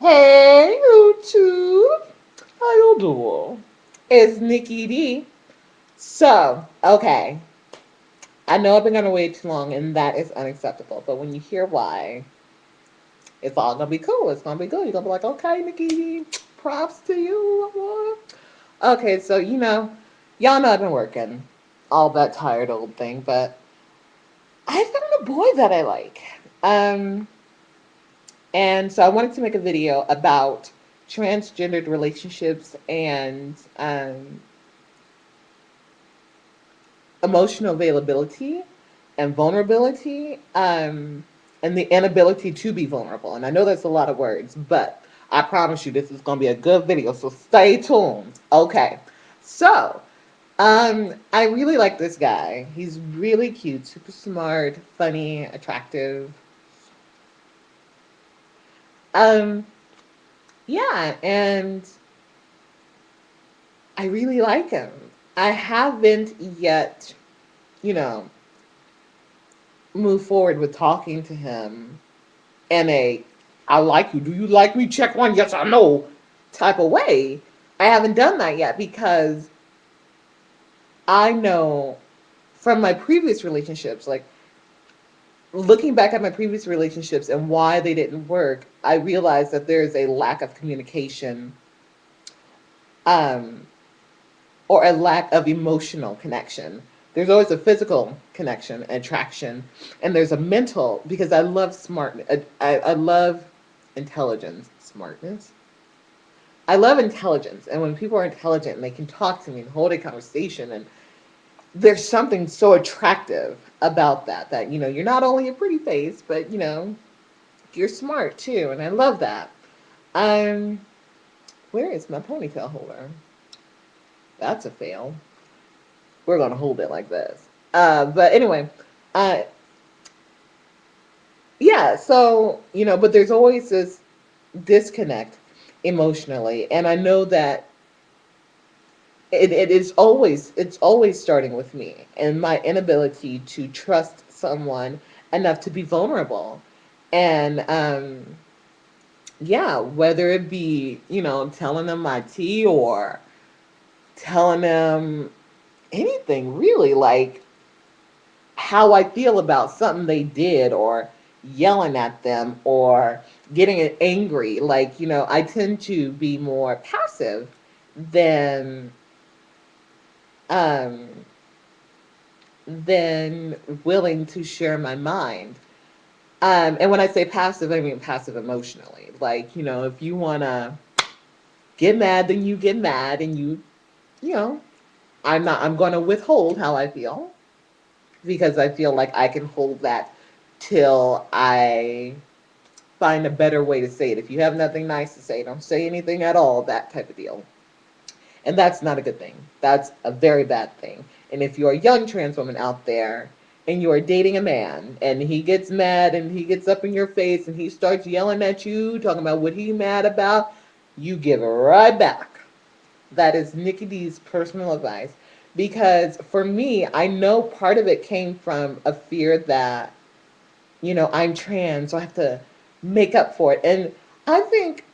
Hey YouTube, how you doing? It's Nikki D. So, okay, I know I've been gonna wait too long, and that is unacceptable. But when you hear why, it's all gonna be cool. It's gonna be good. You're gonna be like, okay, Nikki D, props to you. Okay, so y'all know I've been working, all that tired old thing, but I found a boy that I like. Um, And so I wanted to make a video about transgendered relationships and emotional availability and vulnerability, and the inability to be vulnerable. And I know that's a lot of words, but I promise you this is going to be a good video, so stay tuned. Okay, so I really like this guy. He's really cute, super smart, funny, attractive. Um, yeah, and I really like him. I haven't yet, you know, moved forward with talking to him in a I like you, do you like me, check one, yes or no type of way. I haven't done that yet because I know from my previous relationships, like looking back at my previous relationships and why they didn't work, I realized that there is a lack of communication, um, or a lack of emotional connection. There's always a physical connection, attraction, and there's a mental, because I love smart. I love intelligence, smartness. I love intelligence, and when people are intelligent and they can talk to me and hold a conversation, and there's something so attractive about that. That you're not only a pretty face, but you're smart too, and I love that. Um, where is my ponytail holder? That's a fail. We're gonna hold it like this. But anyway, uh, yeah. So but there's always this disconnect emotionally, and I know that it's always starting with me and my inability to trust someone enough to be vulnerable, and yeah, whether it be telling them my tea or telling them anything really, like how I feel about something they did, or yelling at them, or getting angry. Like, I tend to be more passive than um than willing to share my mind. And when I say passive, I mean passive emotionally. Like, if you wanna get mad, then you get mad, and you know, I'm gonna withhold how I feel, because I feel like I can hold that till I find a better way to say it. If you have nothing nice to say, don't say anything at all, that type of deal. And that's not a good thing. That's a very bad thing. And if you're a young trans woman out there and you're dating a man and he gets mad and he gets up in your face and he starts yelling at you, talking about what he's mad about, you give it right back. That is Nikki D's personal advice. Because for me, I know part of it came from a fear that I'm trans, so I have to make up for it. And I think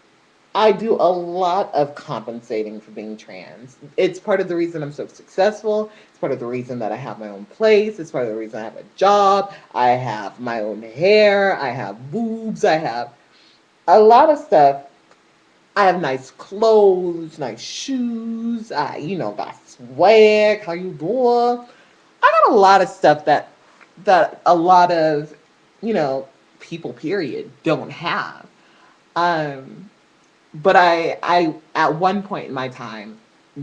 I do a lot of compensating for being trans. It's part of the reason I'm so successful. It's part of the reason that I have my own place. It's part of the reason I have a job. I have my own hair. I have boobs. I have a lot of stuff. I have nice clothes, nice shoes. Got swag. How you doing? I got a lot of stuff that a lot of you know people period don't have. Um, but I at one point in my time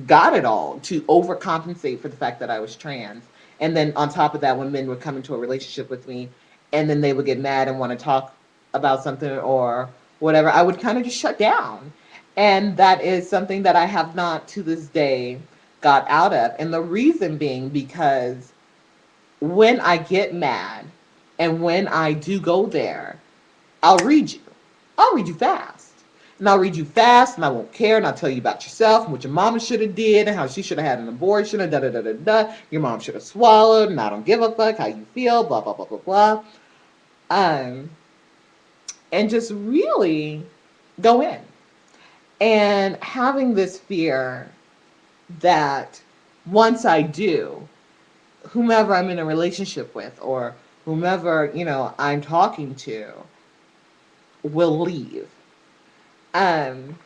got it all to overcompensate for the fact that I was trans. And then on top of that, when men would come into a relationship with me and then they would get mad and want to talk about something or whatever, I would kind of just shut down. And that is something that I have not to this day got out of. And the reason being because when I get mad and when I do go there, I'll read you. I'll read you fast. And I'll read you fast and I won't care, and I'll tell you about yourself and what your mama should have did and how she should have had an abortion and da da da da da. Your mom should have swallowed and I don't give a fuck how you feel, blah blah blah blah blah. Um and just really go in. And having this fear that once I do, whomever I'm in a relationship with or whomever, I'm talking to will leave. Um,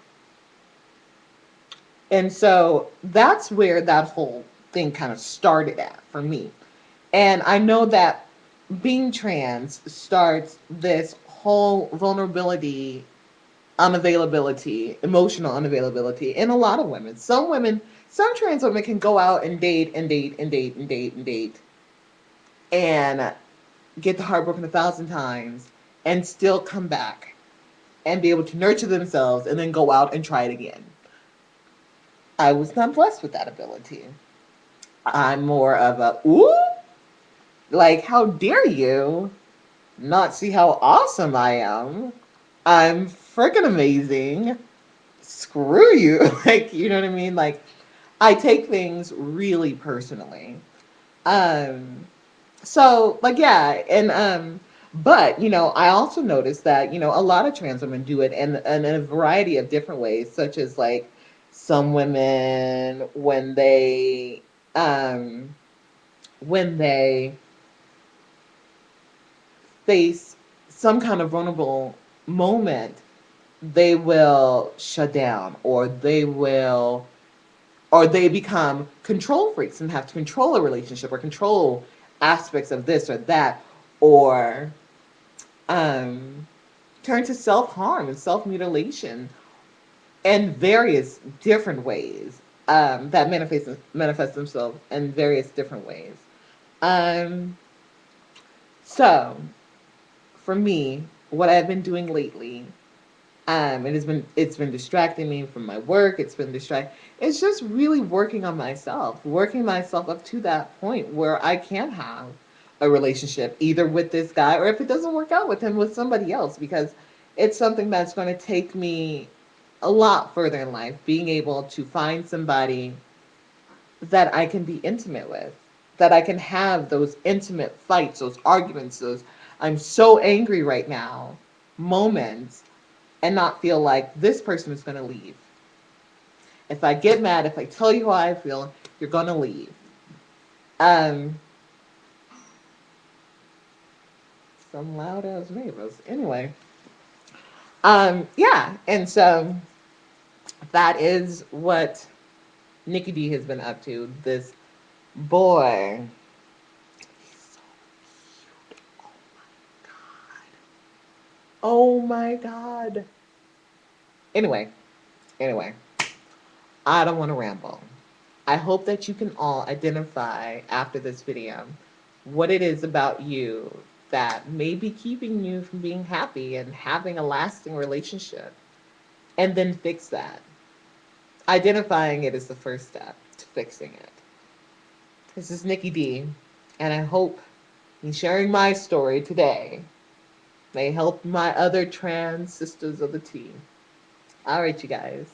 and so that's where that whole thing kind of started at for me. And I know that being trans starts this whole vulnerability, unavailability, emotional unavailability in a lot of women. Some trans women can go out and date and date and date and date and date and get the heart broken 1,000 times and still come back and be able to nurture themselves and then go out and try it again. I was not blessed with that ability. I'm more of a, ooh, like, how dare you not see how awesome I am? I'm freaking amazing. Screw you. Like, you know what I mean? Like, I take things really personally. Um, so like yeah, and but I also noticed that a lot of trans women do it and in a variety of different ways, such as like some women um when they face some kind of vulnerable moment, they will shut down or they become control freaks and have to control a relationship or control aspects of this or that, or um, turn to self harm and self mutilation in various different ways that manifest themselves in various different ways. Um, so, for me, what I've been doing lately, it's been distracting me from my work. It's just really working myself up to that point where I can have a relationship either with this guy or if it doesn't work out with him with somebody else because it's something that's going to take me a lot further in life. Being able to find somebody that I can be intimate with, that I can have those intimate fights, those arguments, those I'm so angry right now moments and not feel like this person is going to leave. If I get mad, if I tell you how I feel, you're going to leave. Um, some loud ass neighbors. Anyway, yeah, and so that is what Nikki D has been up to. This boy, he's so cute. Oh my god. Anyway, anyway, I don't want to ramble. I hope that you can all identify after this video what it is about you that may be keeping you from being happy and having a lasting relationship, and then fix that. Identifying it is the first step to fixing it. This is Nikki D, and I hope in sharing my story today may help my other trans sisters of the team. All right, you guys.